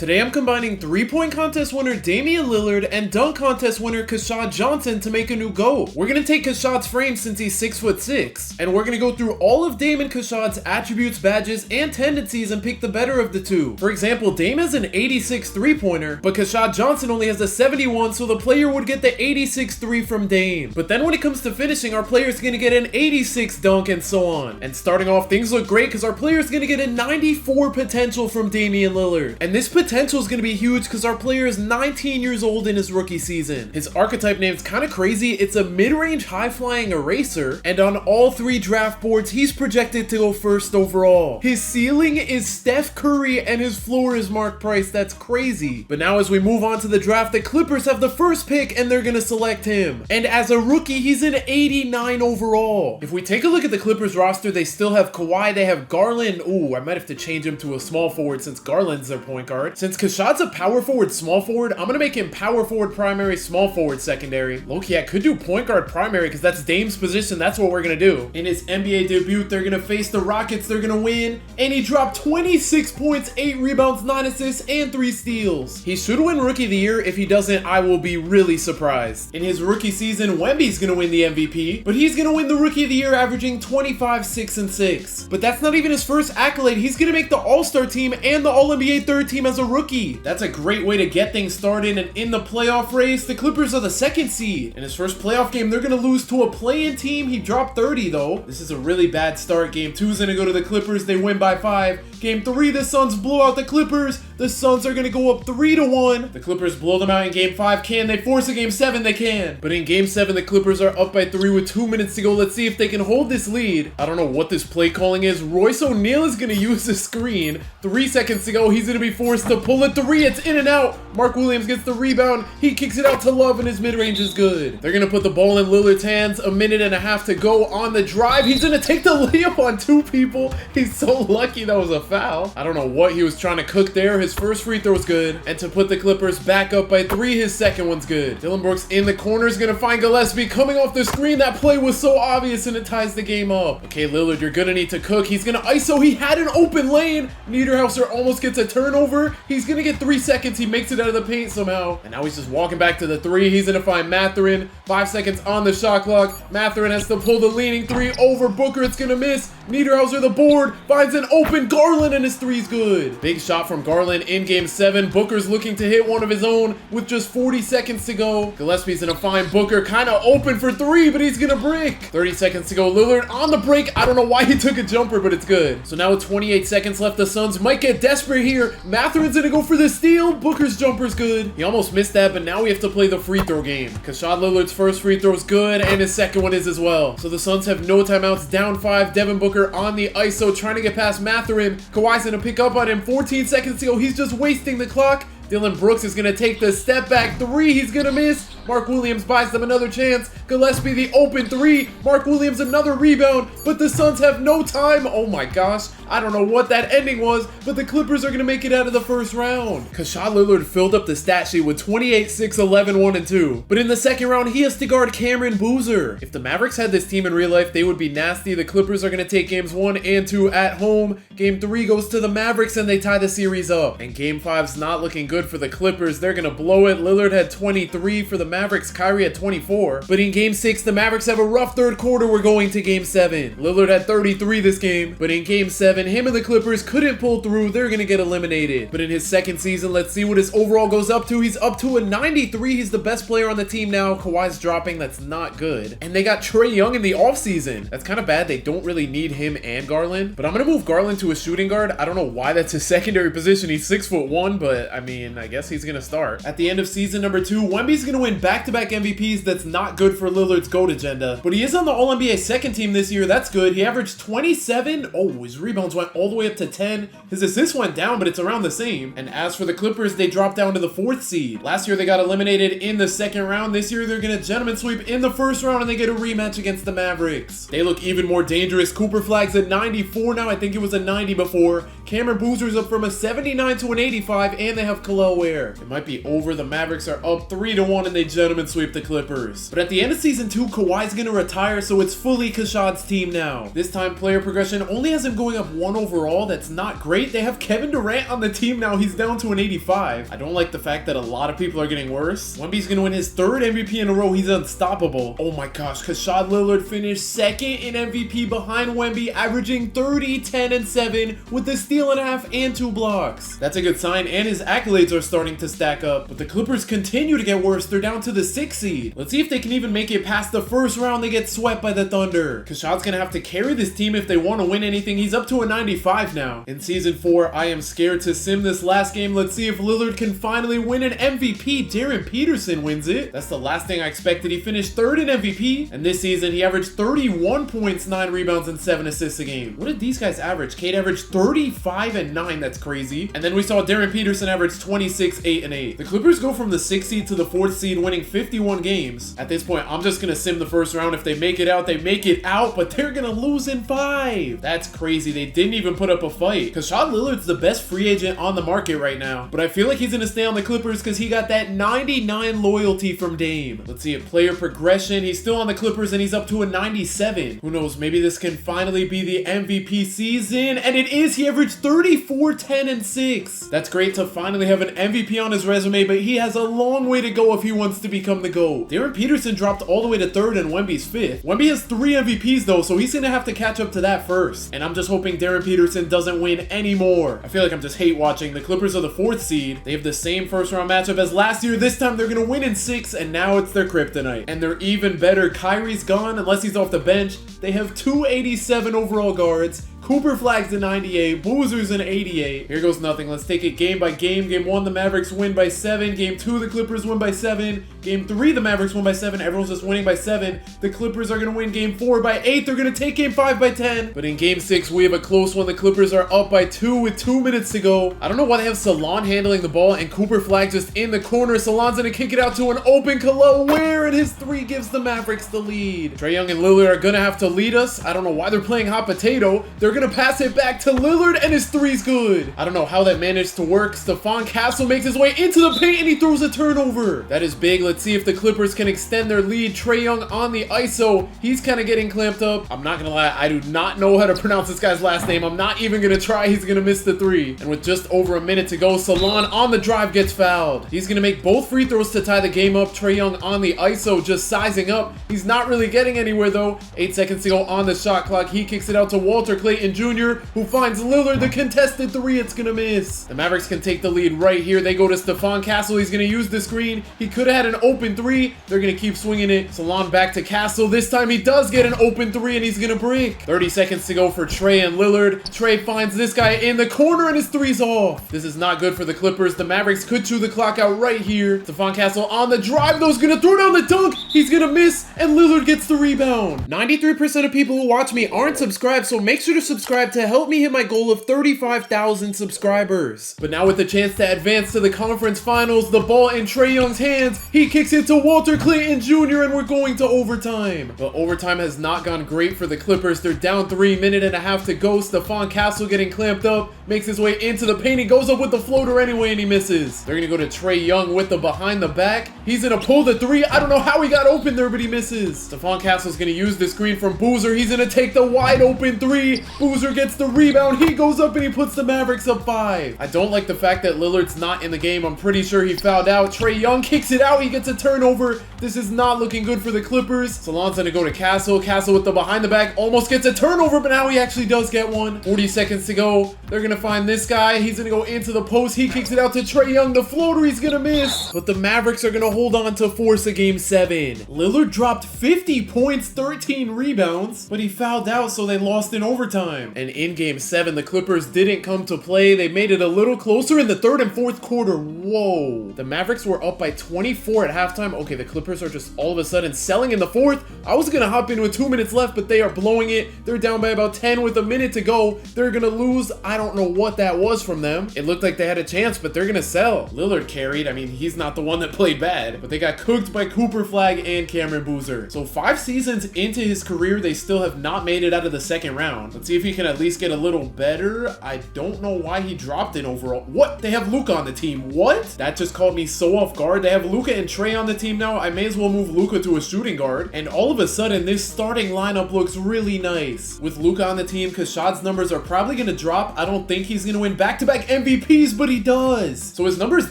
Today I'm combining 3-point contest winner Damian Lillard and dunk contest winner Keshad Johnson to make a new GOAT. We're gonna take Keshad's frame since he's 6'6", and we're gonna go through all of Dame and Keshad's attributes, badges, and tendencies and pick the better of the two. For example, Dame has an 86 3-pointer, but Keshad Johnson only has a 71, so the player would get the 86 3 from Dame. But then when it comes to finishing, our player's gonna get an 86 dunk and so on. And starting off, things look great because our player's gonna get a 94 potential from Damian Lillard. And this potential is gonna be huge because our player is 19 years old in his rookie season. His archetype name's kind of crazy. It's a mid-range high-flying eraser, and on all 3 draft boards, he's projected to go first overall. His ceiling is Steph Curry and his floor is Mark Price. That's crazy. But now as we move on to the draft, the Clippers have the first pick and they're gonna select him. And as a rookie, he's an 89 overall. If we take a look at the Clippers roster, they still have Kawhi, they have Garland. Ooh, I might have to change him to a small forward since Garland's their point guard. Since Keshad's a power forward, small forward, I'm gonna make him power forward primary, small forward secondary. Low-key, I could do point guard primary because that's Dame's position. That's what we're gonna do. In his NBA debut, they're gonna face the Rockets. They're gonna win. And he dropped 26 points, 8 rebounds, 9 assists, and 3 steals. He should win Rookie of the Year. If he doesn't, I will be really surprised. In his rookie season, Wemby's gonna win the MVP, but he's gonna win the Rookie of the Year averaging 25, 6, and 6. But that's not even his first accolade. He's gonna make the All-Star team and the All-NBA third team as a rookie. That's a great way to get things started, and in the playoff race, the Clippers are the 2nd seed. In his first playoff game, they're gonna lose to a play-in team. He dropped 30 though. This is a really bad start. Game 2 is gonna go to the Clippers. They win by 5. Game 3, the Suns blow out the Clippers. The Suns are gonna go up 3-1. The Clippers blow them out in Game 5. Can they force a Game 7? They can. But in Game 7, the Clippers are up by 3 with 2 minutes to go. Let's see if they can hold this lead. I don't know what this play calling is. Royce O'Neal is gonna use the screen. 3 seconds to go. He's gonna be forced to pull a 3. It's in and out. Mark Williams gets the rebound. He kicks it out to Love, and his mid-range is good. They're gonna put the ball in Lillard's hands. A minute and a half to go on the drive. He's gonna take the layup on 2 people. He's so lucky that was a foul. I don't know what he was trying to cook there. His first free throw was good. And to put the Clippers back up by 3, his second one's good. Dillon Brooks in the corner is gonna find Gillespie coming off the screen. That play was so obvious and it ties the game up. Okay, Lillard, you're gonna need to cook. He's gonna ISO. He had an open lane. Niederhauser almost gets a turnover. He's gonna get 3 seconds. He makes it out of the paint somehow. And now he's just walking back to the 3. He's gonna find Mathurin. 5 seconds on the shot clock. Mathurin has to pull the leaning 3 over Booker. It's gonna miss. Niederhauser the board. Finds an open Garland and his 3's good. Big shot from Garland in Game 7. Booker's looking to hit one of his own with just 40 seconds to go. Gillespie's gonna find Booker kind of open for 3, but he's gonna break. 30 seconds to go. Lillard on the break. I don't know why he took a jumper, but it's good. So now with 28 seconds left, the Suns might get desperate here. Mathurin's gonna go for the steal. Booker's jumper's good. He almost missed that, but now we have to play the free throw game. Keshad Lillard's first free throw is good, and his second one is as well. So the Suns have no timeouts, down 5. Devin Booker on the ISO, trying to get past Mathurin. Kawhi's gonna pick up on him. 14 seconds to go. He's just wasting the clock. Dillon Brooks is going to take the step back 3. He's going to miss. Mark Williams buys them another chance. Gillespie the open 3. Mark Williams another rebound, but the Suns have no time. Oh my gosh. I don't know what that ending was, but the Clippers are going to make it out of the first round. Keshad Lillard filled up the stat sheet with 28, 6, 11, 1, and 2. But in the second round, he has to guard Cameron Boozer. If the Mavericks had this team in real life, they would be nasty. The Clippers are going to take games 1 and 2 at home. Game 3 goes to the Mavericks and they tie the series up. And game 5's not looking good for the Clippers. They're gonna blow it. Lillard had 23 for the Mavericks. Kyrie had 24. But in game 6, the Mavericks have a rough third quarter. We're going to game 7. Lillard had 33 this game. But in game 7, him and the Clippers couldn't pull through. They're gonna get eliminated. But in his second season, let's see what his overall goes up to. He's up to a 93. He's the best player on the team now. Kawhi's dropping. That's not good. And they got Trae Young in the offseason. That's kind of bad. They don't really need him and Garland. But I'm gonna move Garland to a shooting guard. I don't know why that's his secondary position. He's 6'1", but I mean, I guess he's gonna start. At the end of season number 2, Wemby's gonna win back-to-back MVPs. That's not good for Lillard's GOAT agenda, but he is on the All-NBA second team this year. That's good. He averaged 27. Oh, his rebounds went all the way up to 10. His assists went down, but it's around the same. And as for the Clippers, they dropped down to the 4th seed. Last year, they got eliminated in the second round. This year, they're gonna gentleman sweep in the first round, and they get a rematch against the Mavericks. They look even more dangerous. Cooper Flag's at 94 now. I think it was a 90 before. Cameron Boozer's up from a 79 to an 85, and they have Khalil Ware. It might be over. The Mavericks are up 3-1, and they gentlemen sweep the Clippers. But at the end of season 2, Kawhi's gonna retire, so it's fully Keshad's team now. This time, player progression only has him going up 1 overall. That's not great. They have Kevin Durant on the team now. He's down to an 85. I don't like the fact that a lot of people are getting worse. Wemby's gonna win his 3rd MVP in a row. He's unstoppable. Oh my gosh, Keshad Lillard finished 2nd in MVP behind Wemby, averaging 30, 10, and 7 with a steal and a half and 2 blocks. That's a good sign, and his accolades are starting to stack up. But the Clippers continue to get worse. They're down to the 6th seed. Let's see if they can even make it past the first round. They get swept by the Thunder. Keshad's gonna have to carry this team if they want to win anything. He's up to a 95 now. In season 4, I am scared to sim this last game. Let's see if Lillard can finally win an MVP. Darryn Peterson wins it. That's the last thing I expected. He finished 3rd in MVP, and this season he averaged 31 points, 9 rebounds, and 7 assists a game. What did these guys average? Cade averaged 35 and 9. That's crazy. And then we saw Darryn Peterson average 26, 8, and 8. The Clippers go from the 6th seed to the 4th seed, winning 51 games. At this point, I'm just gonna sim the first round. If they make it out, they make it out, but they're gonna lose in 5. That's crazy. They didn't even put up a fight. Keshad Lillard's the best free agent on the market right now, but I feel like he's gonna stay on the Clippers because he got that 99 loyalty from Dame. Let's see a player progression. He's still on the Clippers and he's up to a 97. Who knows? Maybe this can finally be the MVP season, and it is. He averaged 34, 10, and 6. That's great to finally have an MVP on his resume, but he has a long way to go if he wants to become the GOAT. Darryn Peterson dropped all the way to 3rd and Wemby's 5th. Wemby has 3 MVPs though, so he's gonna have to catch up to that first. And I'm just hoping Darryn Peterson doesn't win anymore. I feel like I'm just hate watching. The Clippers are the 4th seed. They have the same first round matchup as last year. This time they're gonna win in 6, and now it's their kryptonite. And they're even better. Kyrie's gone unless he's off the bench. They have 287 overall guards. Cooper Flag's a 98, Boozer's an 88. Here goes nothing. Let's take it game by game. Game 1, the Mavericks win by 7. Game 2, the Clippers win by 7. Game 3, the Mavericks win by 7. Everyone's just winning by 7. The Clippers are going to win game 4 by 8. They're going to take game 5 by 10. But in game 6, we have a close one. The Clippers are up by 2 with 2 minutes to go. I don't know why they have Salon handling the ball and Cooper Flag just in the corner. Salon's going to kick it out to an open Khalil Ware, and his 3 gives the Mavericks the lead. Trae Young and Lillard are going to have to lead us. I don't know why they're playing hot potato. They're going to pass it back to Lillard, and his 3's good. I don't know how that managed to work. Stephon Castle makes his way into the paint, and he throws a turnover. That is big. Let's see if the Clippers can extend their lead. Trae Young on the ISO. He's kind of getting clamped up. I'm not gonna lie, I do not know how to pronounce this guy's last name. I'm not even gonna try. He's gonna miss the 3. And with just over a minute to go, Salon on the drive gets fouled. He's gonna make both free throws to tie the game up. Trae Young on the ISO, just sizing up. He's not really getting anywhere though. 8 seconds to go on the shot clock. He kicks it out to Walter Clayton Jr., who finds Lillard, the contested 3. It's gonna miss. The Mavericks can take the lead right here. They go to Stephon Castle. He's gonna use the screen. He could have had an open 3. They're gonna keep swinging it. Salon back to Castle. This time he does get an open 3, and he's gonna break. 30 seconds to go for Trae and Lillard. Trae finds this guy in the corner, and his 3's off. This is not good for the Clippers. The Mavericks could chew the clock out right here. Stephon Castle on the drive, though, is gonna throw down the dunk. He's gonna miss, and Lillard gets the rebound. 93% of people who watch me aren't subscribed, so make sure to subscribe to help me hit my goal of 35,000 subscribers. But now with the chance to advance to the conference finals, the ball in Trae Young's hands, he kicks it to Walter Clayton Jr., and we're going to overtime. But overtime has not gone great for the Clippers. They're down 3 minutes and a half to go. Stephon Castle getting clamped up, makes his way into the paint. He goes up with the floater anyway, and he misses. They're gonna go to Trae Young with the behind the back. He's gonna pull the 3. I don't know how he got open there, but he misses. Stephon Castle's gonna use the screen from Boozer. He's gonna take the wide open 3. Boozer gets the rebound. He goes up and he puts the Mavericks up 5. I don't like the fact that Lillard's not in the game. I'm pretty sure he fouled out. Trae Young kicks it out. He gets a turnover. This is not looking good for the Clippers. Salon's gonna go to Castle. Castle with the behind the back. Almost gets a turnover, but now he actually does get one. 40 seconds to go. They're gonna find this guy. He's gonna go into the post. He kicks it out to Trae Young. The floater he's gonna miss. But the Mavericks are gonna hold on to force a game 7. Lillard dropped 50 points, 13 rebounds, but he fouled out, so they lost in overtime. And in game 7, the Clippers didn't come to play. They made it a little closer in the 3rd and 4th quarter. Whoa. The Mavericks were up by 24 at halftime. Okay, the Clippers are just all of a sudden selling in the 4th. I was gonna hop in with 2 minutes left, but they are blowing it. They're down by about 10 with a minute to go. They're gonna lose. I don't know know what that was from them. It looked like they had a chance, but they're gonna sell. Lillard carried. I mean, he's not the one that played bad, but they got cooked by Cooper Flagg and Cameron Boozer. So 5 seasons into his career, they still have not made it out of the second round. Let's see if he can at least get a little better. I don't know why he dropped in overall. What? They have Luka on the team. What? That just caught me so off guard. They have Luka and Trey on the team now. I may as well move Luka to a shooting guard. And all of a sudden, this starting lineup looks really nice. With Luka on the team, Keshad's numbers are probably going to drop. I don't think he's going to win back-to-back MVPs, but he does. So his numbers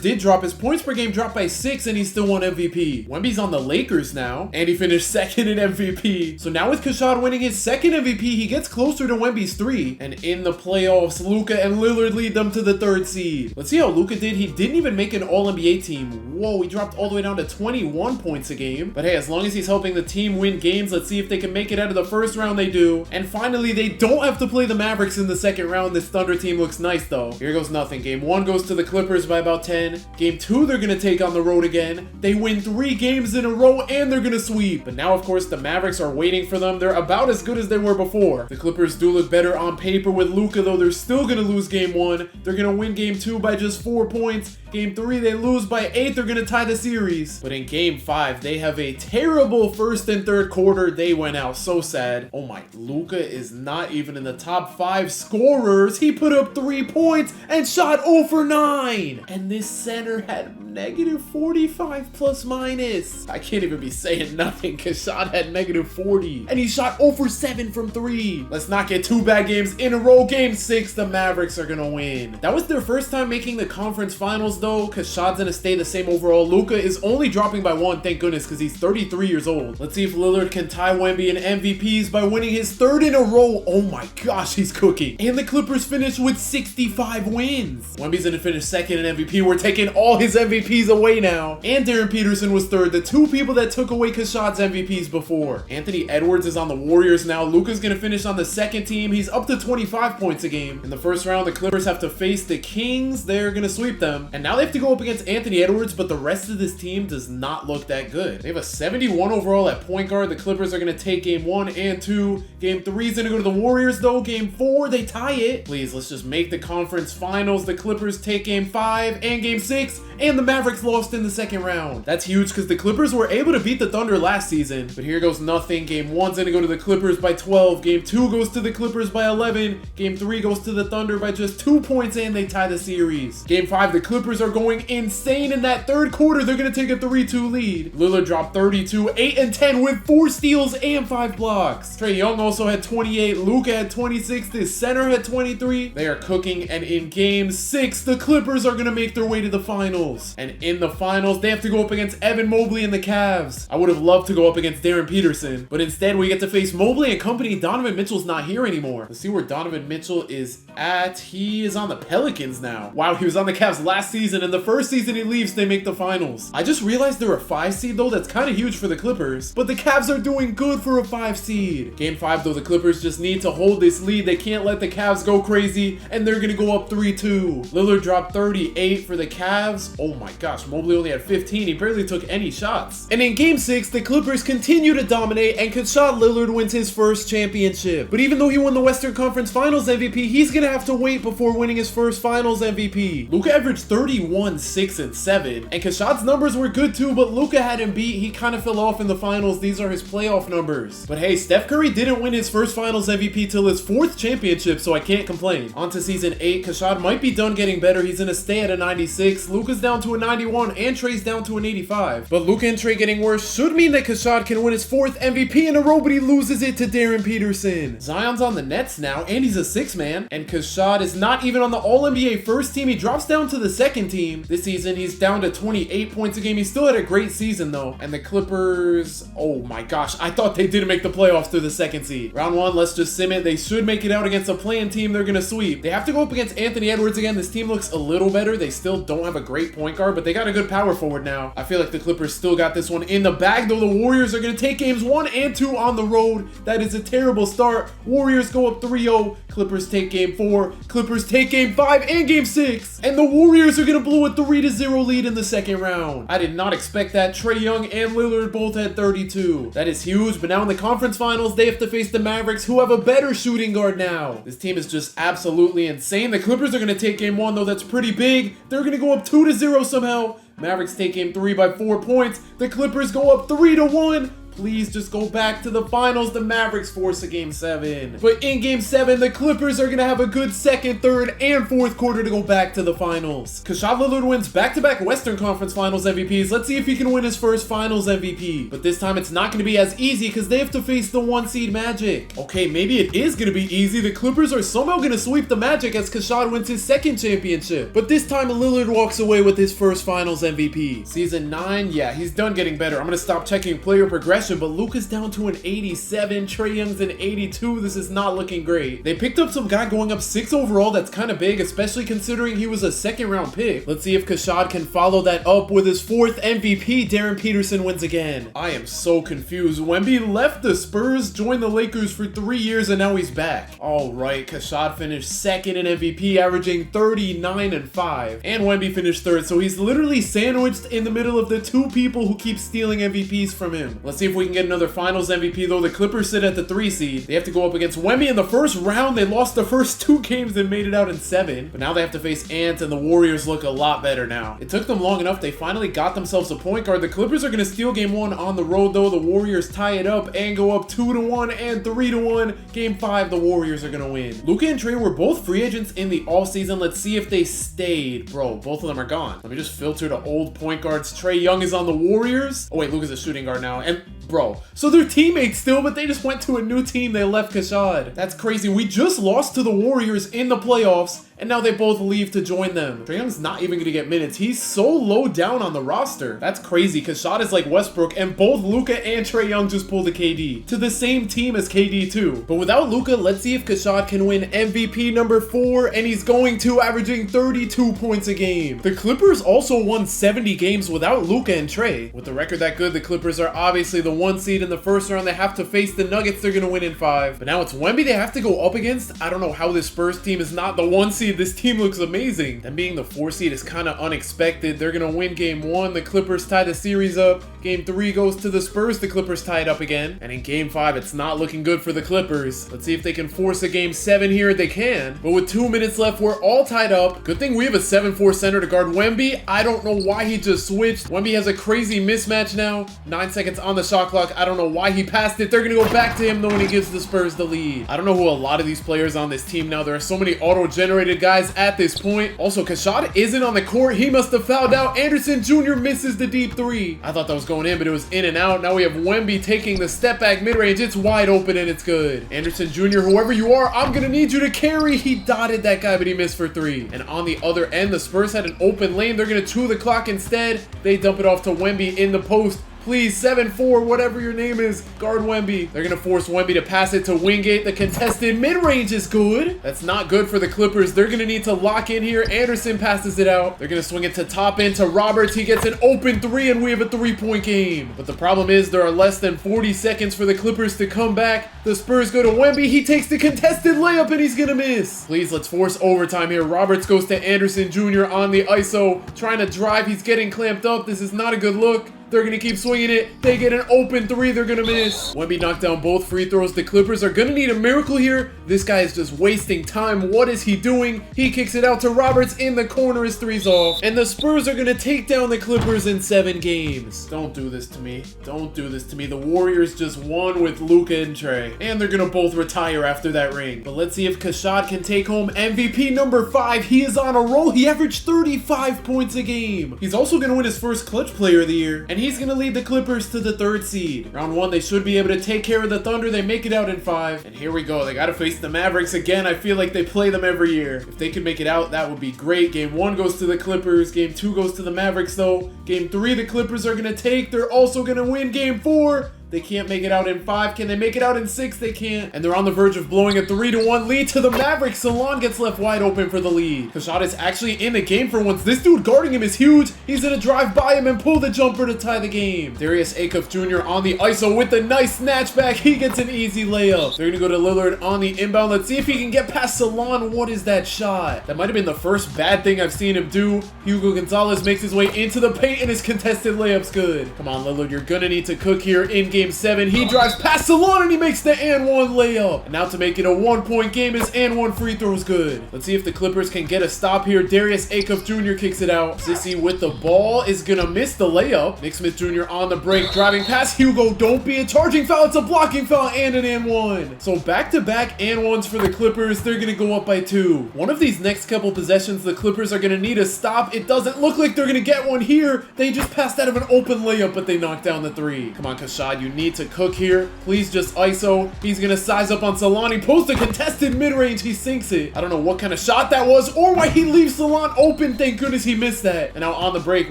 did drop. His points per game dropped by 6, and he still won MVP. Wemby's on the Lakers now, and he finished second in MVP. So now with Keshad winning his second MVP, he gets closer to Wemby's 3. And in the playoffs, Luka and Lillard lead them to the 3rd seed. Let's see how Luka did. He didn't even make an All-NBA team. Whoa, he dropped all the way down to 21 points a game. But hey, as long as he's helping the team win games, let's see if they can make it out of the first round. They do. And finally, they don't have to play the Mavericks in the second round. This Thunder team looks nice, though. Here goes nothing. Game 1 goes to the Clippers by about 10. Game 2, they're going to take on the road again. They win 3 games in a row, and they're going to sweep. But now, of course, the Mavericks are waiting for them. They're about as good as they were before. The Clippers do look better on paper with Luka, though they're still going to lose Game 1. They're going to win Game 2 by just 4 points. Game 3, they lose by 8. They're going to tie the series. But in Game 5, they have a terrible first and third quarter. They went out so sad. Oh my, Luka is not even in the top 5 scorers. He put up 3 points and shot 0 for 9. And this center had negative 45 plus minus. I can't even be saying nothing. Keshad had negative 40. And he shot 0 for 7 from 3. Let's not get 2 bad games in a row. Game 6, the Mavericks are going to win. That was their first time making the conference finals, though. Keshad's going to stay the same overall. Luka is only dropping by 1, thank goodness, because he's 33 years old. Let's see if Lillard can tie Wemby in MVPs by winning his 3rd in a row. Oh my gosh, he's cooking. And the Clippers finished with 65 wins. Wemby's going to finish 2nd in MVP. We're taking all his MVPs away now. And Darryn Peterson was 3rd, the 2 people that took away Keshad's MVPs before. Anthony Edwards is on the Warriors now. Luka's going to finish on the 2nd team. He's up to 25 points a game. In the first round, the Clippers have to face the Kings. They're going to sweep them. And now they have to go up against Anthony Edwards, but the rest of this team does not look that good. They have a 71 overall at point guard. The Clippers are going to take Game 1 and 2. Game 3 is going to go to the Warriors, though. Game 4, they tie it. Please, let's just make the conference finals. The Clippers take Game 5 and Game 6, and the Mavericks lost in the second round. That's huge because the Clippers were able to beat the Thunder last season. But here goes nothing. Game 1's going to go to the Clippers by 12. Game 2 goes to the Clippers by 11. Game 3 goes to the Thunder by just 2 points, and they tie the series. Game 5, the Clippers are going insane in that third quarter. They're going to take a 3-2 lead. Lillard dropped 32, 8 and 10 with 4 steals and 5 blocks. Trae Young also had 28. Luka had 26. This center had 23. They are cooking, and in Game 6, the Clippers are going to make their way to the finals. And in the finals, they have to go up against Evan Mobley and the Cavs. I would have loved to go up against Darryn Peterson, but instead we get to face Mobley and company. Donovan Mitchell's not here anymore. Let's see where Donovan Mitchell is at. He is on the Pelicans now. Wow, he was on the Cavs last season, and the first season he leaves, they make the finals. I just realized they're a 5 seed, though. That's kind of huge for the Clippers, but the Cavs are doing good for a 5 seed. Game 5, though, the Clippers just need to hold this lead. They can't let the Cavs go crazy, and they're gonna go up 3-2. Lillard dropped 38 for the Cavs. Oh my gosh, Mobley only had 15. He barely took any shots. And in Game 6, the Clippers continue to dominate, and Keshad Lillard wins his first championship. But even though he won the Western Conference Finals MVP, he's gonna have to wait before winning his first Finals MVP. Luka averaged 31, 6, and 7, and Keshad's numbers were good too, but Luka had him beat. He kind of fell off in the finals. These are his playoff numbers. But hey, Steph Curry didn't win his first Finals MVP till his 4th championship, so I can't complain. On to Season 8, Keshad might be done getting better. He's gonna stay at a 96. Luka's down to a 91, and Trey's down to an 85. But Luka and Trey getting worse should mean that Keshad can win his 4th MVP in a row, but he loses it to Darryn Peterson. Zion's on the Nets now, and he's a 6-man, and Keshad is not even on the All-NBA first team. He drops down to the 2nd team. This season, he's down to 28 points a game. He still had a great season, though. And the Clippers, oh my gosh, I thought they didn't make the playoffs through the 2nd seed. Round 1, let's just sim it. They should make it out against a play-in team. They're gonna sweep. They have to go up against Anthony Edwards again. This team looks a little better. They still don't have a great point guard, but they got a good power forward now. I feel like the Clippers still got this one in the bag, though. The Warriors are gonna take games 1 and 2 on the road. That is a terrible start. Warriors go up 3-0. Clippers take Game 4. Clippers take Game 5 and Game 6. And the Warriors are gonna blow a 3-0 lead in the second round. I did not expect that. Trae Young and Lillard both had 32. That is huge, but now in the conference finals, they have to face the Mavericks, who have a better shooting guard now. This team is just absolutely absolutely insane. The Clippers are going to take game 1, though. That's pretty big. They're going to go up 2-0 somehow. Mavericks take game 3 by 4 points. The Clippers go up 3-1. Please just go back to the finals. The Mavericks force a game 7. But in game 7, the Clippers are going to have a good second, third, and fourth quarter to go back to the finals. Keshad Lillard wins back-to-back Western Conference Finals MVPs. Let's see if he can win his first Finals MVP. But this time it's not going to be as easy because they have to face the 1-seed Magic. Okay, maybe it is going to be easy. The Clippers are somehow going to sweep the Magic as Keshad wins his second championship. But this time Lillard walks away with his first Finals MVP. Season 9, yeah, he's done getting better. I'm going to stop checking player progression. But Luka's down to an 87, Trae Young's an 82. This is not looking great. They picked up some guy going up 6 overall. That's kind of big, especially considering he was a second-round pick. Let's see if Keshad can follow that up with his 4th MVP. Darryn Peterson wins again. I am so confused. Wemby left the Spurs, joined the Lakers for 3 years, and now he's back. All right, Keshad finished 2nd in MVP, averaging 39 and 5. And Wemby finished 3rd, so he's literally sandwiched in the middle of the 2 people who keep stealing MVPs from him. Let's see if we can get another Finals MVP, though. The Clippers sit at the 3 seed. They have to go up against Wemby in the first round. They lost the first 2 games and made it out in 7. But now they have to face Ant, and the Warriors look a lot better now. It took them long enough. They finally got themselves a point guard. The Clippers are going to steal game 1 on the road, though. The Warriors tie it up and go up 2-1 and 3-1. Game 5, the Warriors are going to win. Luka and Trae were both free agents in the offseason. Let's see if they stayed. Bro, both of them are gone. Let me just filter to old point guards. Trae Young is on the Warriors. Oh, wait, Luka's a shooting guard now. And bro, so they're teammates still, but they just went to a new team. They left Keshad. That's crazy. We just lost to the Warriors in the playoffs, and now they both leave to join them. Trae Young's not even going to get minutes. He's so low down on the roster. That's crazy. Keshad is like Westbrook, and both Luka and Trae Young just pulled a KD to the same team as KD too. But without Luka, let's see if Keshad can win MVP number 4, and he's going to, averaging 32 points a game. The Clippers also won 70 games without Luka and Trae. With the record that good, the Clippers are obviously the 1 seed in the first round. They have to face the Nuggets. They're going to win in 5. But now it's Wemby they have to go up against. I don't know how this Spurs team is not the 1 seed. This team looks amazing. Them being the 4 seed is kind of unexpected. They're going to win game 1. The Clippers tie the series up. Game 3 goes to the Spurs. The Clippers tie it up again. And in game 5, it's not looking good for the Clippers. Let's see if they can force a game 7 here. They can. But with 2 minutes left, we're all tied up. Good thing we have a 7-4 center to guard Wemby. I don't know why he just switched. Wemby has a crazy mismatch now. 9 seconds on the shot clock. I don't know why he passed it. They're going to go back to him though when he gives the Spurs the lead. I don't know who a lot of these players on this team now. There are so many auto-generated guys at this point. Also, Keshad isn't on the court. He must have fouled out. Anderson Jr. misses the deep 3. I thought that was going in, but it was in and out. Now we have Wemby taking the step back mid-range. It's wide open and it's good. Anderson Jr., whoever you are, I'm going to need you to carry. He dotted that guy, but he missed for 3. And on the other end, the Spurs had an open lane. They're going to chew the clock instead. They dump it off to Wemby in the post. Please, 7-4, whatever your name is, guard Wemby. They're going to force Wemby to pass it to Wingate. The contested mid-range is good. That's not good for the Clippers. They're going to need to lock in here. Anderson passes it out. They're going to swing it to top end to Roberts. He gets an open 3, and we have a 3-point game. But the problem is there are less than 40 seconds for the Clippers to come back. The Spurs go to Wemby. He takes the contested layup, and he's going to miss. Please, let's force overtime here. Roberts goes to Anderson Jr. on the ISO, trying to drive. He's getting clamped up. This is not a good look. They're going to keep swinging it. They get an open 3. They're going to miss. Wemby knocked down both free throws. The Clippers are going to need a miracle here. This guy is just wasting time. What is he doing? He kicks it out to Roberts in the corner. His 3's off. And the Spurs are going to take down the Clippers in 7 games. Don't do this to me. Don't do this to me. The Warriors just won with Luka and Trae. And they're going to both retire after that ring. But let's see if Keshad can take home MVP number 5. He is on a roll. He averaged 35 points a game. He's also going to win his first clutch player of the year. And he's going to lead the Clippers to the 3rd seed. Round 1, they should be able to take care of the Thunder. They make it out in 5. And here we go. They got to face the Mavericks again. I feel like they play them every year. If they could make it out, that would be great. Game 1 goes to the Clippers. Game 2 goes to the Mavericks, though. Game 3, the Clippers are going to take. They're also going to win Game 4. They can't make it out in 5. Can they make it out in 6? They can't. And they're on the verge of blowing a 3-1 lead to the Mavericks. Salon gets left wide open for the lead. Keshad is actually in the game for once. This dude guarding him is huge. He's going to drive by him and pull the jumper to tie the game. Darius Acuff Jr. on the ISO with the nice snatch back. He gets an easy layup. They're going to go to Lillard on the inbound. Let's see if he can get past Salon. What is that shot? That might have been the first bad thing I've seen him do. Hugo Gonzalez makes his way into the paint and his contested layup's good. Come on, Lillard. You're going to need to cook here in game game 7. He drives past Salon and he makes the and one layup. And now to make it a 1-point game, his and one free throw is good. Let's see if the Clippers can get a stop here. Darius Acuff Jr. kicks it out. Sissy with the ball is gonna miss the layup. Nick Smith Jr. on the break, driving past Hugo. Don't be a charging foul. It's a blocking foul and an and one. So back-to-back and ones for the Clippers. They're gonna go up by 2. One of these next couple possessions, the Clippers are gonna need a stop. It doesn't look like they're gonna get one here. They just passed out of an open layup, but they knocked down the 3. Come on, Keshad, you need to cook here. Please just ISO. He's gonna size up on Salon. He posts a contested mid-range. He sinks it. I don't know what kind of shot that was or why he leaves Salon open. Thank goodness he missed that. And now on the break,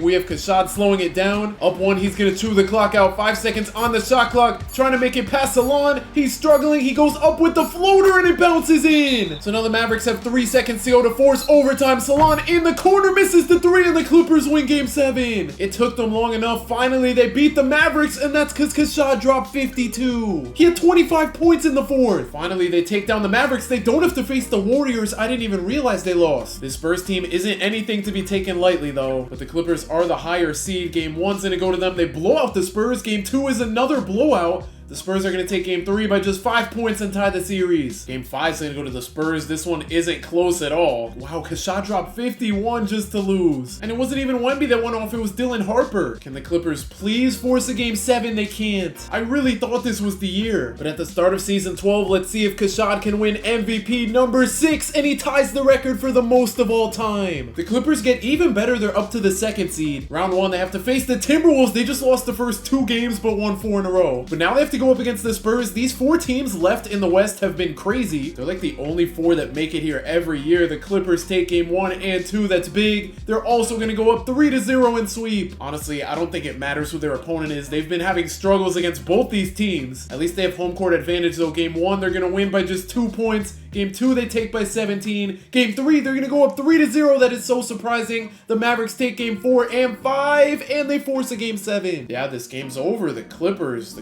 we have Keshad slowing it down. Up 1, he's gonna chew the clock out. 5 seconds on the shot clock. Trying to make it past Salon. He's struggling. He goes up with the floater and it bounces in. So now the Mavericks have 3 seconds to go to force overtime. Salon in the corner misses the 3 and the Clippers win game 7. It took them long enough. Finally, they beat the Mavericks, and that's because Keshad dropped 52. He had 25 points in the 4th. Finally, they take down the Mavericks. They don't have to face the Warriors. I didn't even realize they lost. This Spurs team isn't anything to be taken lightly, though. But the Clippers are the higher seed. Game 1's gonna go to them. They blow out the Spurs. Game 2 is another blowout. The Spurs are going to take game 3 by just 5 points and tie the series. Game 5 is going to go to the Spurs. This one isn't close at all. Wow, Keshad dropped 51 just to lose. And it wasn't even Wemby that went off. It was Dylan Harper. Can the Clippers please force a game 7? They can't. I really thought this was the year. But at the start of season 12, let's see if Keshad can win MVP number 6. And he ties the record for the most of all time. The Clippers get even better. They're up to the 2nd seed. Round 1, they have to face the Timberwolves. They just lost the first 2 games but won 4 in a row. But now they have to go up against the Spurs. These 4 teams left in the West have been crazy. They're like the only 4 that make it here every year. The Clippers take game 1 and 2. That's big. They're also going to go up 3-0 and sweep. Honestly, I don't think it matters who their opponent is. They've been having struggles against both these teams. At least they have home court advantage, though. Game 1, they're going to win by just 2 points. Game 2, they take by 17. Game 3, they're going to go up 3-0. That is so surprising. The Mavericks take game 4 and 5, and they force a game 7. Yeah, this game's over. The Clippers.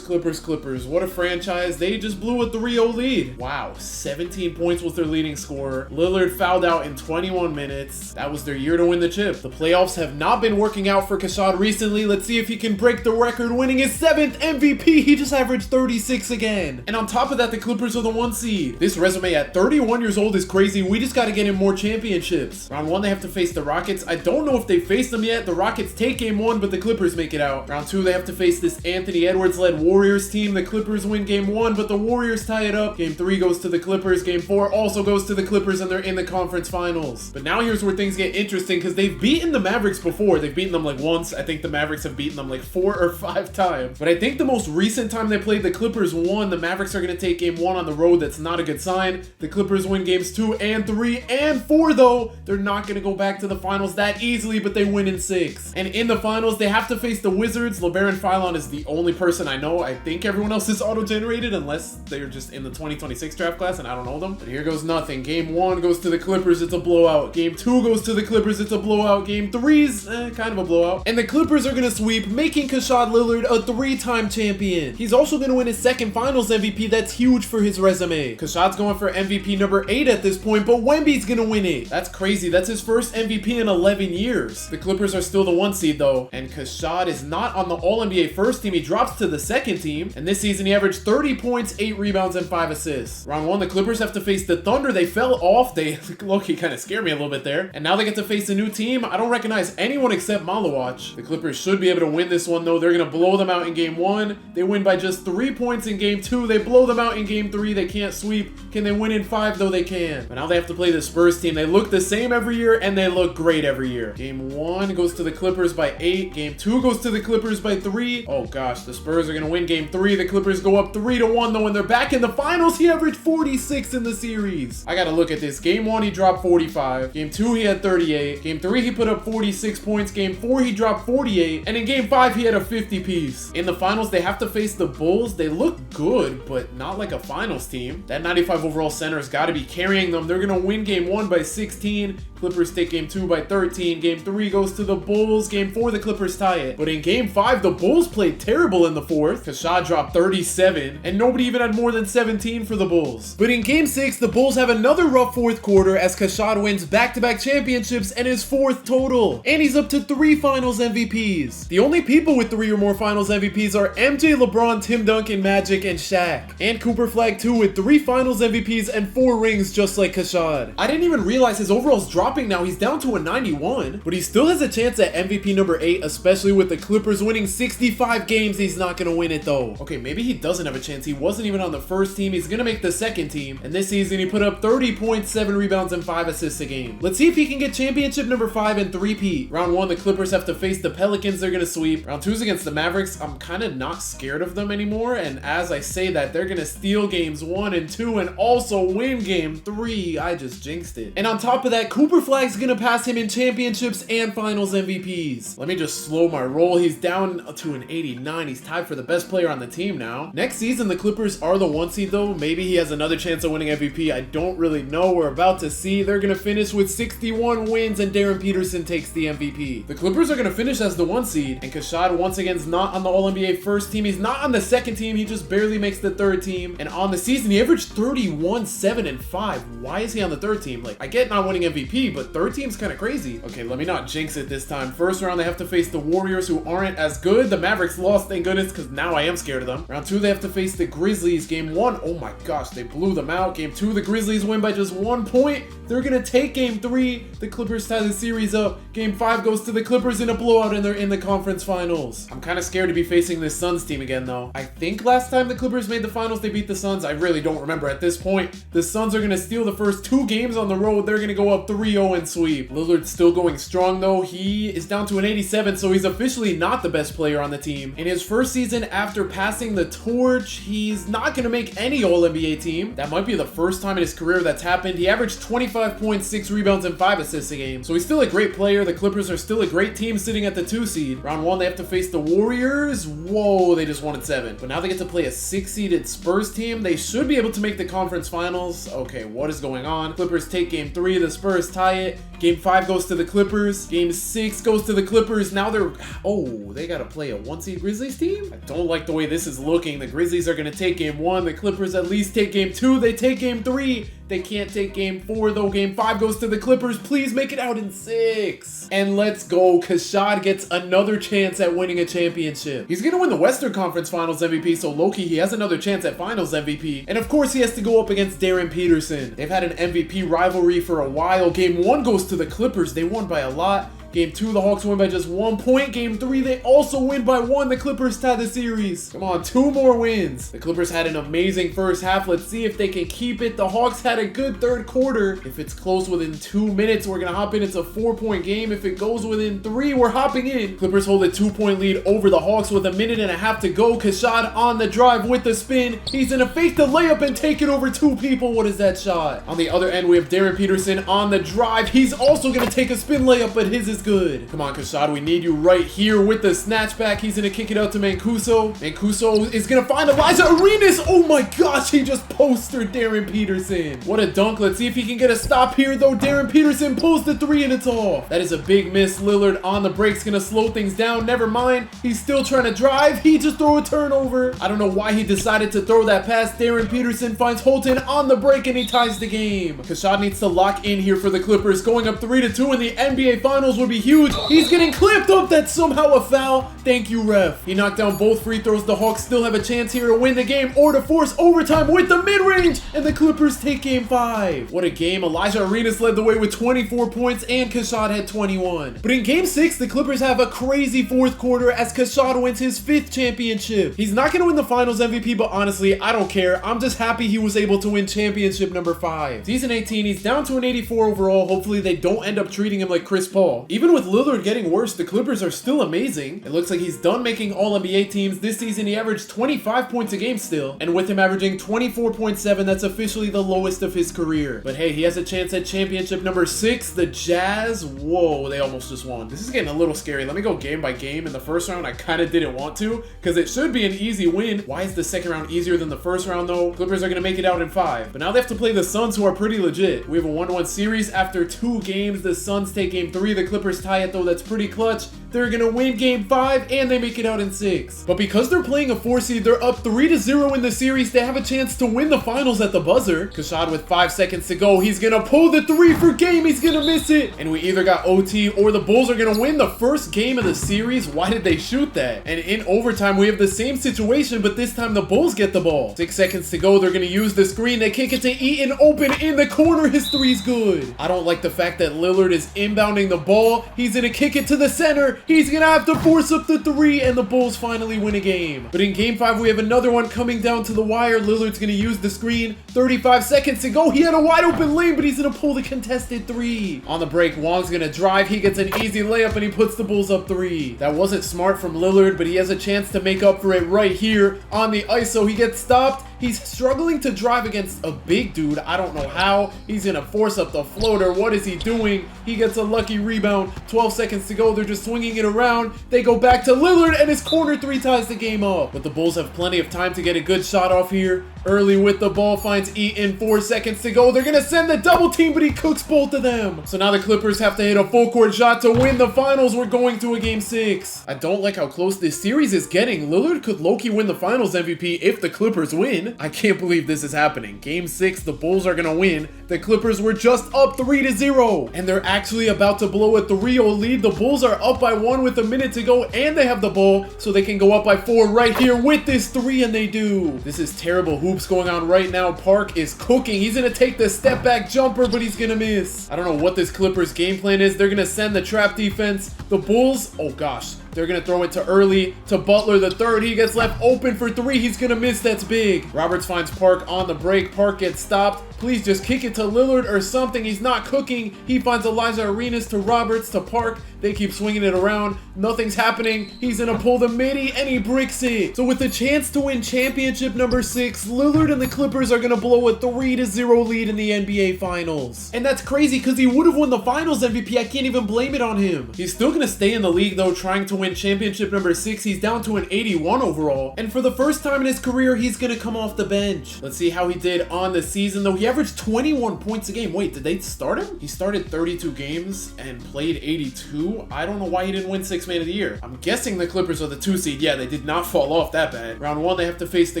Clippers. What a franchise. They just blew a 3-0 lead. Wow, 17 points was their leading scorer. Lillard fouled out in 21 minutes. That was their year to win the chip. The playoffs have not been working out for Keshad recently. Let's see if he can break the record, winning his 7th MVP. He just averaged 36 again. And on top of that, the Clippers are the 1 seed. This resume at 31 years old is crazy. We just got to get him more championships. Round 1, they have to face the Rockets. I don't know if they faced them yet. The Rockets take game 1, but the Clippers make it out. Round 2, they have to face this Anthony Edwards-led Warriors team. The Clippers win game 1, but the Warriors tie it up. Game 3 goes to the Clippers. Game 4 also goes to the Clippers, and they're in the conference finals. But now here's where things get interesting, because they've beaten the Mavericks before. They've beaten them like once. I think the Mavericks have beaten them like 4 or 5 times. But I think the most recent time they played, the Clippers won. The Mavericks are going to take game 1 on the road. That's not a good sign. The Clippers win games 2 and 3 and 4, though. They're not going to go back to the finals that easily, but they win in 6. And in the finals, they have to face the Wizards. LeBaron Philon is the only person I know. I think everyone else is auto-generated unless they're just in the 2026 draft class and I don't know them. But here goes nothing. Game 1 goes to the Clippers. It's a blowout. Game 2 goes to the Clippers. It's a blowout. Game 3's kind of a blowout. And the Clippers are going to sweep, making Keshad Lillard a 3-time champion. He's also going to win his 2nd finals MVP. That's huge for his resume. Keshad's going for MVP number 8 at this point, but Wemby's going to win it. That's crazy. That's his first MVP in 11 years. The Clippers are still the 1 seed, though. And Keshad is not on the All-NBA first team. He drops to the 2nd team. And this season, he averaged 30 points, 8 rebounds, and 5 assists. Round 1, the Clippers have to face the Thunder. They fell off. They low-key kind of scared me a little bit there. And now they get to face a new team. I don't recognize anyone except Malawach. The Clippers should be able to win this one, though. They're going to blow them out in game 1. They win by just 3 points in game 2. They blow them out in game 3. They can't sweep. Can they win in 5, though? They can. But now they have to play the Spurs team. They look the same every year, and they look great every year. Game 1 goes to the Clippers by 8. Game 2 goes to the Clippers by 3. Oh, gosh. The Spurs are going to win game 3. The Clippers go up 3-1, though, and they're back in the finals. He averaged 46 in the series. I got to look at this. Game 1, he dropped 45. Game 2, he had 38. Game 3, he put up 46 points. Game 4, he dropped 48. And in game 5, he had a 50-piece. In the finals, they have to face the Bulls. They look good, but not like a finals team. That 95 overall center has got to be carrying them. They're going to win game 1 by 16. Clippers take game 2 by 13. Game 3 goes to the Bulls. Game 4, the Clippers tie it. But in game 5, the Bulls played terrible in the 4th. Keshad dropped 37, and nobody even had more than 17 for the Bulls. But in game 6, the Bulls have another rough 4th quarter as Keshad wins back-to-back championships and his 4th total. And he's up to 3 finals MVPs. The only people with 3 or more finals MVPs are MJ, LeBron, Tim Duncan, Magic, and Shaq. And Cooper Flag too with 3 finals MVPs and 4 rings just like Keshad. I didn't even realize his overall's dropping now. He's down to a 91, but he still has a chance at MVP number 8, especially with the Clippers winning 65 games. He's not gonna win it though. Okay, maybe he doesn't have a chance. He wasn't even on the first team. He's gonna make the second team, and this season he put up 30 points, 7 rebounds, and 5 assists a game. Let's see if he can get championship number 5 and 3-peat. Round 1, the Clippers have to face the Pelicans. They're gonna sweep. Round 2 is against the Mavericks. I'm kind of not scared of them anymore, and as I say that, they're gonna steal games 1 and 2 and also win game 3. I just jinxed it. And on top of that, Cooper Flag's gonna pass him in championships and finals MVPs. Let me just slow my roll. He's down to an 89. He's tied for the best player on the team now. Next season, the Clippers are the 1 seed though. Maybe he has another chance of winning MVP. I don't really know. We're about to see. They're gonna finish with 61 wins and Darryn Peterson takes the MVP. The Clippers are gonna finish as the 1 seed, and Keshad once again is not on the All-NBA first team. He's not on the second team. He just barely makes the 3rd team. And on the season, he averaged 31, 7, and 5. Why is he on the 3rd team? Like, I get not winning MVP, but 3rd team's kind of crazy. Okay, let me not jinx it this time. First round, they have to face the Warriors, who aren't as good. The Mavericks lost, thank goodness, because now I am scared of them. Round 2, they have to face the Grizzlies. Game 1, oh my gosh, they blew them out. Game 2, the Grizzlies win by just 1 point. They're gonna take game 3. The Clippers tie the series up. Game 5 goes to the Clippers in a blowout, and they're in the conference finals. I'm kind of scared to be facing this Suns team again, though. I think last time the Clippers made the finals, they beat the Suns. I really don't remember at this point. The Suns are gonna steal the first 2 games on the road. They're gonna go up 3-0 and sweep. Lillard's still going strong, though. He is down to an 87, so he's officially not the best player on the team. In his first season after passing the torch, he's not gonna make any All-NBA team. That might be the first time in his career that's happened. He averaged 25 points, 6 rebounds, and 5 assists a game. So he's still a great player. The Clippers are still a great team sitting at the 2 seed. Round 1, they have to face the Warriors. Whoa, they just won at 7. But now they get to play a 6-seeded Spurs team. They should be able to make the conference finals. Okay, what is going on? Clippers take game 3. The Spurs tie it. Game 5 goes to the Clippers. Game 6 goes to the Clippers. Now they're... Oh, they got to play a 1-seed Grizzlies team? I don't like the way this is looking. The Grizzlies are going to take game 1. The Clippers at least take game 2. They take game 3. They can't take game 4 though. Game 5 goes to the Clippers. Please make it out in 6. And let's go. Keshad gets another chance at winning a championship. He's gonna win the Western Conference Finals MVP, so low-key he has another chance at Finals MVP. And of course he has to go up against Darryn Peterson. They've had an MVP rivalry for a while. Game 1 goes to the Clippers. They won by a lot. Game 2, the Hawks win by just 1 point. Game 3, they also win by 1. The Clippers tie the series. Come on, 2 more wins. The Clippers had an amazing first half. Let's see if they can keep it. The Hawks had a good 3rd quarter. If it's close within 2 minutes, we're going to hop in. It's a 4-point game. If it goes within 3, we're hopping in. Clippers hold a 2-point lead over the Hawks with 1.5 minutes to go. Keshad on the drive with the spin. He's going to fake the layup and take it over 2 people. What is that shot? On the other end, we have Darryn Peterson on the drive. He's also going to take a spin layup, but his is good. Come on, Keshad, we need you right here with the snatchback. He's gonna kick it out to Mancuso. Mancuso is gonna find Elijah Arenas. Oh my gosh, he just postered Darryn Peterson. What a dunk. Let's see if he can get a stop here, though. Darryn Peterson pulls the 3 and it's off. That is a big miss. Lillard on the break's gonna slow things down. Never mind. He's still trying to drive. He just threw a turnover. I don't know why he decided to throw that pass. Darryn Peterson finds Holton on the break and he ties the game. Keshad needs to lock in here for the Clippers. Going up 3-2 in the NBA Finals would be huge. He's getting clipped up. That's somehow a foul. Thank you, ref. He knocked down both free throws. The Hawks still have a chance here to win the game or to force overtime with the mid-range, and the Clippers take game 5. What a game. Elijah Arenas led the way with 24 points and Keshad had 21. But in game 6, the Clippers have a crazy 4th quarter as Keshad wins his 5th championship. He's not going to win the finals MVP, but honestly, I don't care. I'm just happy he was able to win championship number 5. Season 18, he's down to an 84 overall. Hopefully they don't end up treating him like Chris Paul. Even even with Lillard getting worse, the Clippers are still amazing. It looks like he's done making All-NBA teams. This season, he averaged 25 points a game still, and with him averaging 24.7, that's officially the lowest of his career. But hey, he has a chance at championship number 6, the Jazz. Whoa, they almost just won. This is getting a little scary. Let me go game by game. In the first round, I kind of didn't want to, because it should be an easy win. Why is the second round easier than the first round, though? Clippers are going to make it out in 5. But now they have to play the Suns, who are pretty legit. We have a 1-1 series after 2 games. The Suns take game 3. The Clippers tie it, though. That's pretty clutch. They're going to win game 5, and they make it out in 6. But because they're playing a 4 seed, they're up 3-0 in the series. They have a chance to win the finals at the buzzer. Keshad with 5 seconds to go. He's going to pull the 3 for game. He's going to miss it. And we either got OT or the Bulls are going to win the first game of the series. Why did they shoot that? And in overtime, we have the same situation, but this time the Bulls get the ball. 6 seconds to go. They're going to use the screen. They kick it to Eaton, open in the corner. His 3's good. I don't like the fact that Lillard is inbounding the ball. He's going to kick it to the center. He's going to have to force up the 3, and the Bulls finally win a game. But in game 5, we have another one coming down to the wire. Lillard's going to use the screen. 35 seconds to go. He had a wide open lane, but he's going to pull the contested 3. On the break, Wong's going to drive. He gets an easy layup, and he puts the Bulls up 3. That wasn't smart from Lillard, but he has a chance to make up for it right here on the ISO. He gets stopped. He's struggling to drive against a big dude. I don't know how. He's going to force up the floater. What is he doing? He gets a lucky rebound. 12 seconds to go. They're just swinging it around. They go back to Lillard, and his corner 3 ties the game up. But the Bulls have plenty of time to get a good shot off here. Early with the ball, finds Eaton. 4 seconds to go. They're going to send the double team, but he cooks both of them. So now the Clippers have to hit a full court shot to win the finals. We're going to a game 6. I don't like how close this series is getting. Lillard could low-key win the finals MVP if the Clippers win. I can't believe this is happening. Game 6, the Bulls are going to win. The Clippers were just up 3-0, and they're actually about to blow a 3-0 lead. The Bulls are up by 1 with a minute to go, and they have the ball, so they can go up by 4 right here with this 3, and they do. This is terrible hoops going on right now. Park is cooking. He's going to take the step back jumper, but he's going to miss. I don't know what this Clippers game plan is. They're going to send the trap defense. The Bulls, oh gosh, they're going to throw it to Early, to Butler the 3rd. He gets left open for 3. He's going to miss. That's big. Roberts finds Park on the break. Park gets stopped. Please just kick it to Lillard or something. He's not cooking. He finds Elijah Arenas to Roberts to Park. They keep swinging it around. Nothing's happening. He's going to pull the midi, and he bricks it. So with the chance to win championship number 6, Lillard and the Clippers are going to blow a 3-0 lead in the NBA Finals. And that's crazy because he would have won the Finals MVP. I can't even blame it on him. He's still going to stay in the league, though, trying to win championship number 6. He's down to an 81 overall. And for the first time in his career, he's going to come off the bench. Let's see how he did on the season, though. He averaged 21 points a game. Wait, did they start him? He started 32 games and played 82. I don't know why he didn't win 6th Man of the Year. I'm guessing the Clippers are the 2 seed. Yeah, they did not fall off that bad. Round 1, they have to face the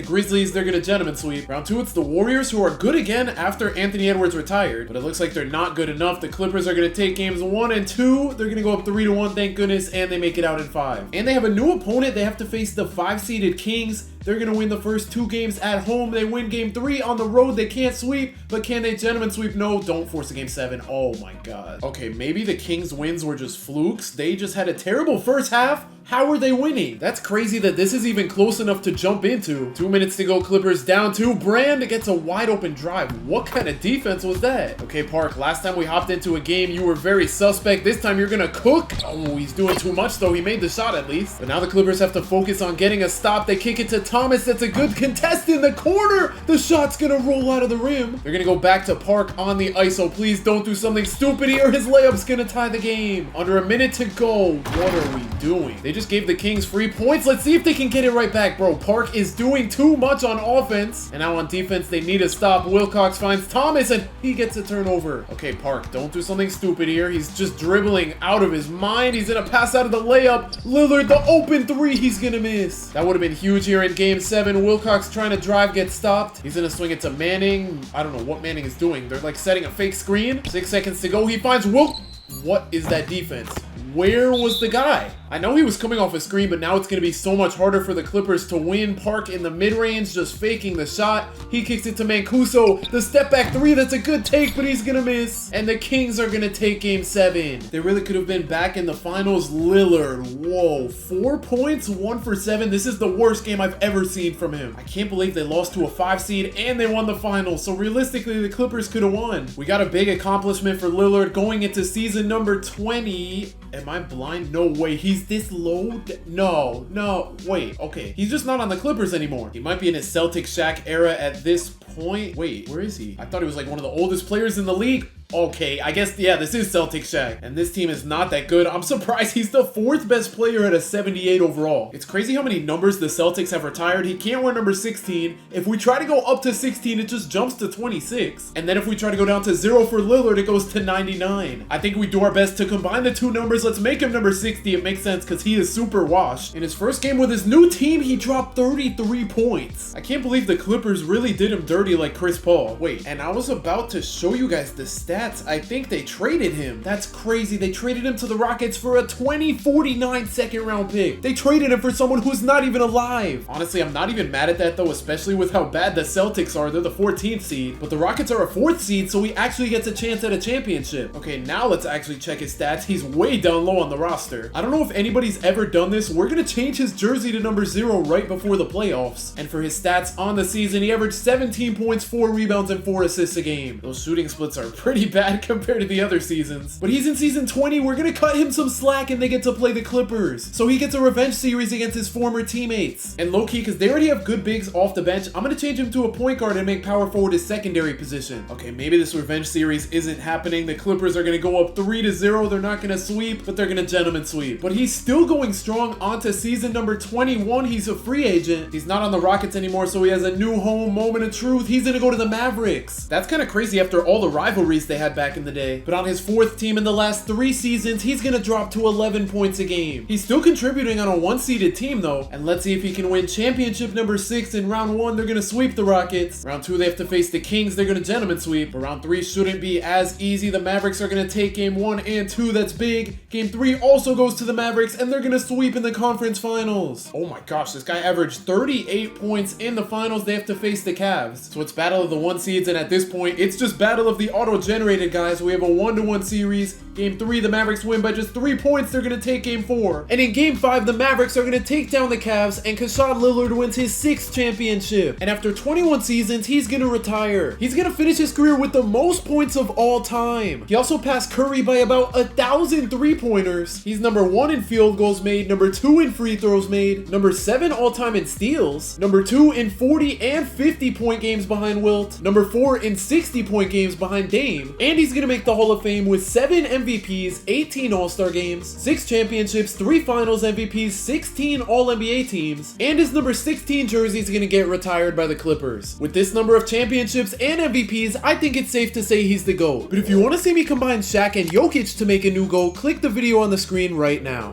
Grizzlies. They're going to gentleman sweep. Round 2, it's the Warriors, who are good again after Anthony Edwards retired. But it looks like they're not good enough. The Clippers are going to take games 1 and 2. They're going to go up 3-1, thank goodness, and they make it out in 5. And they have a new opponent. They have to face the 5-seeded Kings. They're going to win the first 2 games at home. They win game 3 on the road. They can't sweep, but can they gentlemen sweep? No, don't force a game 7. Oh my god. Okay, maybe the Kings wins were just flukes. They just had a terrible first half. How are they winning? That's crazy that this is even close enough to jump into. 2 minutes to go, Clippers down 2. Brand gets a wide open drive. What kind of defense was that? Okay, Park, last time we hopped into a game, you were very suspect. This time you're gonna cook. Oh, he's doing too much though. He made the shot at least. But now the Clippers have to focus on getting a stop. They kick it to Thomas. That's a good contest in the corner. The shot's gonna roll out of the rim. They're gonna go back to Park on the ISO. Please don't do something stupid here. His layup's gonna tie the game. Under a minute to go. What are we doing? They just gave the Kings free points. Let's see if they can get it right back, bro. Park is doing too much on offense. And now on defense, they need a stop. Wilcox finds Thomas, and he gets a turnover. Okay, Park, don't do something stupid here. He's just dribbling out of his mind. He's gonna pass out of the layup. Lillard, the open 3, he's gonna miss. That would have been huge here in game 7. Wilcox trying to drive, gets stopped. He's gonna swing it to Manning. I don't know what Manning is doing. They're like setting a fake screen. 6 seconds to go. He finds What is that defense? Where was the guy? I know he was coming off a screen, but now it's going to be so much harder for the Clippers to win. Park in the mid-range, just faking the shot. He kicks it to Mancuso. The step back three, that's a good take, but he's going to miss. And the Kings are going to take game 7. They really could have been back in the finals. Lillard, whoa, 4 points, 1 for 7. This is the worst game I've ever seen from him. I can't believe they lost to a 5 seed and they won the finals. So realistically, the Clippers could have won. We got a big accomplishment for Lillard going into season number 20. Am I blind? No way. He's this low? No. Wait, okay. He's just not on the Clippers anymore. He might be in his Celtics Shaq era at this point. Wait, where is he? I thought he was like one of the oldest players in the league. Okay, I guess, yeah, this is Celtics Shaq. And this team is not that good. I'm surprised he's the 4th best player at a 78 overall. It's crazy how many numbers the Celtics have retired. He can't wear number 16. If we try to go up to 16, it just jumps to 26. And then if we try to go down to 0 for Lillard, it goes to 99. I think we do our best to combine the two numbers. Let's make him number 60. It makes sense because he is super washed. In his first game with his new team, he dropped 33 points. I can't believe the Clippers really did him dirty like Chris Paul. Wait, and I was about to show you guys the stats. I think they traded him. That's crazy. They traded him to the Rockets for a 2049 second round pick. They traded him for someone who's not even alive. Honestly, I'm not even mad at that though, especially with how bad the Celtics are. They're the 14th seed, but the Rockets are a 4th seed, so he actually gets a chance at a championship. Okay, now let's actually check his stats. He's way down low on the roster. I don't know if anybody's ever done this. We're gonna change his jersey to number 0 right before the playoffs. And for his stats on the season, he averaged 17 points, 4 rebounds, and 4 assists a game. Those shooting splits are pretty bad compared to the other seasons. But he's in season 20. We're gonna cut him some slack and they get to play the Clippers. So he gets a revenge series against his former teammates. And low-key, because they already have good bigs off the bench, I'm gonna change him to a point guard and make power forward his secondary position. Okay, maybe this revenge series isn't happening. The Clippers are gonna go up 3-0. They're not gonna sweep, but they're gonna gentleman sweep. But he's still going strong onto season number 21. He's a free agent. He's not on the Rockets anymore, so he has a new home. Moment of truth. He's gonna go to the Mavericks. That's kind of crazy after all the rivalries they had back in the day. But on his 4th team in the last 3 seasons, he's gonna drop to 11 points a game. He's still contributing on a 1-seeded team though. And let's see if he can win championship number 6. In round 1, they're gonna sweep the Rockets. Round 2, they have to face the Kings. They're gonna gentleman sweep. But round 3 shouldn't be as easy. The Mavericks are gonna take game 1 and 2. That's big. Game 3 also goes to the Mavericks, and they're gonna sweep in the conference finals. Oh my gosh, this guy averaged 38 points in the finals. They have to face the Cavs. So it's battle of the 1 seeds, and at this point, it's just battle of the auto-generated guys. We have a 1-1 series. Game 3, the Mavericks win by just 3 points. They're gonna take game 4. And in game 5, the Mavericks are gonna take down the Cavs, and Keshad Lillard wins his 6th championship. And after 21 seasons, he's gonna retire. He's gonna finish his career with the most points of all time. He also passed Curry by about 1,000 3-pointers. He's number 1 in field goals made, number 2 in free throws made, number 7 all-time in steals, number 2 in 40 and 50-point games behind Wilt, number 4 in 60-point games behind Dame, and he's gonna make the Hall of Fame with 7 MVPs, 18 All-Star games, 6 championships, 3 Finals MVPs, 16 All-NBA teams, and his number 16 jersey is gonna get retired by the Clippers. With this number of championships and MVPs, I think it's safe to say he's the GOAT. But if you want to see me combine Shaq and Jokic to make a new GOAT, click the video on the screen right now.